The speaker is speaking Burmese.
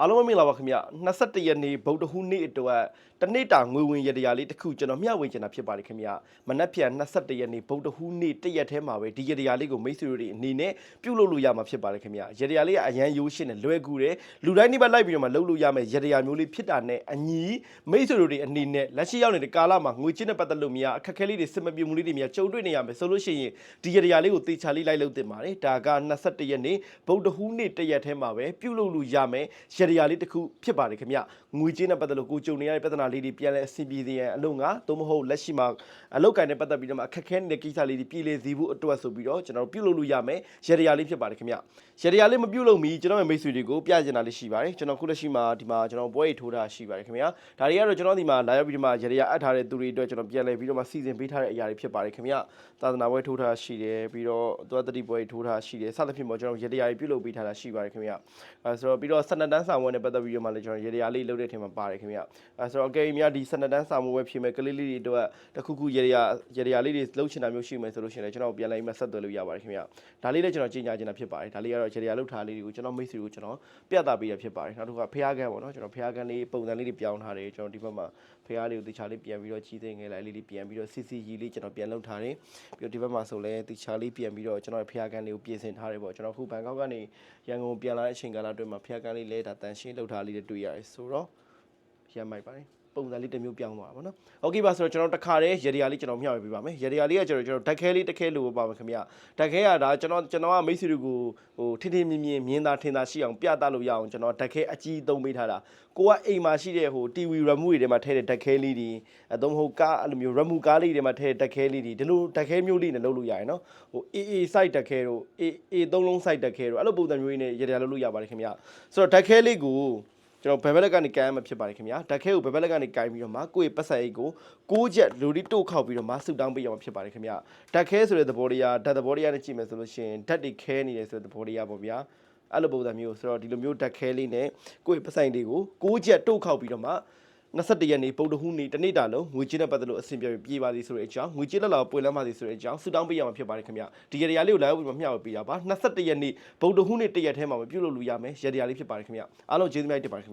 အားလုံးပဲမင်္ဂလာပါခင်ဗျ21ရက်နေ့ဗုဒ္ဓဟူးနေ့အတွက်တနေ့တာငွေဝင်ရတရားလေးတစ်ခုကျွန်တော်မျှဝေချင်တာဖြစ်ပါတယ်ခင်ဗျမနက်ဖြန်21ရက်နေ့ဗုဒ္ဓဟူးနေ့တရက်ထဲမှာပဲဒီရတရားလေးကိုမိတ်ဆွေတို့တွေအနေနဲ့ပြုလုပ်လို့ရမှာဖြစ်ပါတယ်ခင်ဗျရတရားလေးကအရန်ရိုးရှင်းတယ်လွယ်ကူတယ်လူတိုင်းဒီဘက်လိုက်ပြီးတော့မှလုပ်လို့ရမယ်ရတရားမျိုးလေးဖြစ်တာနဲ့အညီမိတ်ဆွေတို့တွေအနေနဲ့လက်ရှိရောက်နေတဲ့ကာလမှာငွေချင်းနဲ့ပတ်သက်လို့များအခက်အခဲလေးတွေစစ်မပြေမှုလေးတွေများကြုံတွေ့နေရမယ်ဆိုလို့ရှိရင်ဒီရတရားလေးကိုသေချာလေးလိုက်လုပ်တင်ပါတယ်ဒါက21ရက်နေ့ဗုဒ္ဓဟူးနေ့တရက်ထဲမှာပဲပြုလုပ်လို့ရမယ်ရတရားလေးတစ်ခုဖြစ်ပါတယ်ခင်ဗျငွေကြေးနဲ့ပတ်သက်လို့ကိုကြုံနေရတဲ့ပြဿနာလေးတွေပြန်လဲအဆင်ပြေစေရန်အလို့ငါသို့မဟုတ်လက်ရှိမှာအလောက်ကိုင်းနဲ့ပတ်သက်ပြီးတော့မှအခက်ခဲနေတဲ့ကိစ္စလေးတွေပြည်လည်စေဖို့အတွက်ဆိုပြီးတော့ကျွန်တော်တို့ပြုလုပ်လို့ရမယ်ရတရားလေးဖြစ်ပါတယ်ခင်ဗျရတရားလေးမပြုလုပ်မီကျွန်တော်ရဲ့မိတ်ဆွေတွေကိုပြချင်တာလေးရှိပါတယ်ကျွန်တော်ခုလက်ရှိမှာဒီမှာကျွန်တော်ပွဲရီထိုးတာရှိပါတယ်ခင်ဗျဒါတွေကတော့ကျွန်တော်ဒီမှာလာရောက်ပြီးတော့မှရတရားအပ်ထားတဲ့သူတွေအတွက်ကျွန်တော်ပြန်လဲပြီးတော့မှစီစဉ်ပေးထားတဲ့အရာတွေဖြစ်ပါတယ်ခင်ဗျသာသနာပွဲထိုးထားရှိတယ်ပြီးတော့သွတ်တတိပွဲထိုးထားရှိတယ်စသဖြင့်ပေါ့ကျွန်တော်ရတရားတွေပြုလုပ်ပေးထားတာရှိပါတယ်ခင်ဗျဆိုတော့ပြီးတော့12တန်းစာမွေးနဲ့ပတ်သက်ပြီးတော့မှလည်းကျွန်တော်ရတရားလေးလုပ်တဲ့ထင်မှာပါတယ်ခင်ဗျဆိုတော့အကယ်၍များဒီ12တန်းစာမွေးပဲဖြစ်မဲ့ကလေးလေးတွေအတွက်တခုခုရတရားလေးတွေလုပ်ချင်တာမျိုးရှိမယ်ဆိုလို့ရှိရင်လည်းကျွန်တော်ပြန်လဲပြီးမှဆက်သွယ်လို့ရပါတယ်ခင်ဗျဒါလေးလည်းကျွန်တော်ကြီးညာချင်တာဖြစ်ပါတယ်ဒါလေးကတော့ရတရားလုပ်ထားလေးတွေကိုကျွန်တော်မိတ်ဆွေကိုကျွန်တော်ပြသပေးရဖြစ်ပါတယ်နောက်တစ်ခါဖျားကန်းပေါ့နော်ကျွန်တော်ဖျားကန်းလေးပုံစံလေးတွေပြောင်းထားတယ်ကျွန်တော်ဒီဘက်မှာဖျားလေးကိုတခြားလေးပြန်ပြီးတော့ကြီးသိငယ်လိုက်လေးပြန်ပြီးတော့စီစီကြီးလေးကျွန်တော်ပြန်လုပ်ထားတယ်ပြီးတော့ဒီဘက်မှာဆိုလဲတခြားလေးပြန်ပြီးတော့ကျွန်တော်ဖျားကန်းလေးကိုပြင်ဆင်ထားတယ်ပေါ့ကျွန်တော်ခုဘန်ကောက်ကနေရန်ကုန်ပြန်လာတဲ့အချိန်ကာလအတွင်းမှာဖျားကန်းလေးလဲဒါတန်ရှင်းလုပ်ထားလေးတွေတွေ့ရတယ်ဆိုတော့ရမ်းမိုက်ပါတယ်ပုံစံလေးတစ်မျိုးပြောင်းသွားပါတော့။ Okay ပါဆိုတော့ကျွန်တော်တခါတည်းရတရားလေးကျွန်တော်မျှဝေပေးပါမယ်။ရတရားလေးကကျွန်တော်ဓာတ်ခဲလေးတစ်ခဲလိုပါမယ်ခင်ဗျ။ဓာတ်ခဲရတာကျွန်တော်ကမိတ်ဆွေတွေကိုထင်ထင်မြင်သာထင်သာရှိအောင်ပြသလို့ရအောင်ကျွန်တော်ဓာတ်ခဲအကြီးသုံးပေးထားတာ။ကိုကအိမ်မှာရှိတဲ့TV remote တွေထဲမှာထည့်တဲ့ဓာတ်ခဲလေးတွေအသုံးမဟုတ်ကားအဲ့လိုမျိုး remote ကားလေးတွေမှာထည့်တဲ့ဓာတ်ခဲလေးတွေဒီလိုဓာတ်ခဲမျိုးလေးနဲ့လုပ်လို့ရတယ်နော်။ AA site ဓာတ်ခဲတို့ A3 လုံး site ဓာတ်ခဲတို့အဲ့လိုပုံစံမျိုးလေးနဲ့ရတရားလုပ်လို့ရပါတယ်ခင်ဗျ။ဆိုတော့ဓာတ်ခဲလေးကိုကျွန်တော်ဘယ်ဘက်လက်ကနေကန်ရမှာဖြစ်ပါတယ်ခင်ဗျာဓာတ်ခဲကိုဘယ်ဘက်လက်ကနေကန်ပြီးတော့မှကိုယ့်ရဲ့ပတ်စံအိတ်ကို6ချက်လူဒီတို့ခောက်ပြီးတော့မှဆူတောင်းပေးရမှာဖြစ်ပါတယ်ခင်ဗျာဓာတ်ခဲဆိုတဲ့သဘောတရားဓာတ်သဘောတရားနဲ့ကြည့်မယ်ဆိုလို့ရှိရင်ဓာတ်တွေခဲနေတယ်ဆိုတဲ့သဘောတရားပေါ့ဗျာအဲ့လိုပုံစံမျိုးဆိုတော့ဒီလိုမျိုးဓာတ်ခဲလေးနဲ့ကိုယ့်ရဲ့ပတ်စံအိတ်တွေကို6ချက်တို့ခောက်ပြီးတော့မှ21ရက်နေ့ဗုဒ္ဓဟူးနေ့တနေ့တာလုံးငွေကြေးနဲ့ပတ်သက်လို့အဆင်ပြေပါသည်ဆိုတဲ့အကြောင်းငွေကြေးလက်လာပွင့်လန်းပါသည်ဆိုတဲ့အကြောင်းဆူတောင်းပေးရမှာဖြစ်ပါတယ်ခင်ဗျဒီရတရားလေးကိုလာရောက်ပြီးမှမျှဝေပေးတာပါ21ရက်နေ့ဗုဒ္ဓဟူးနေ့တရက်ထဲမှာပဲပြုလုပ်လို့ရမယ်ရတရားလေးဖြစ်ပါတယ်ခင်ဗျအားလုံးကျေးဇူးများတင်ပါတယ်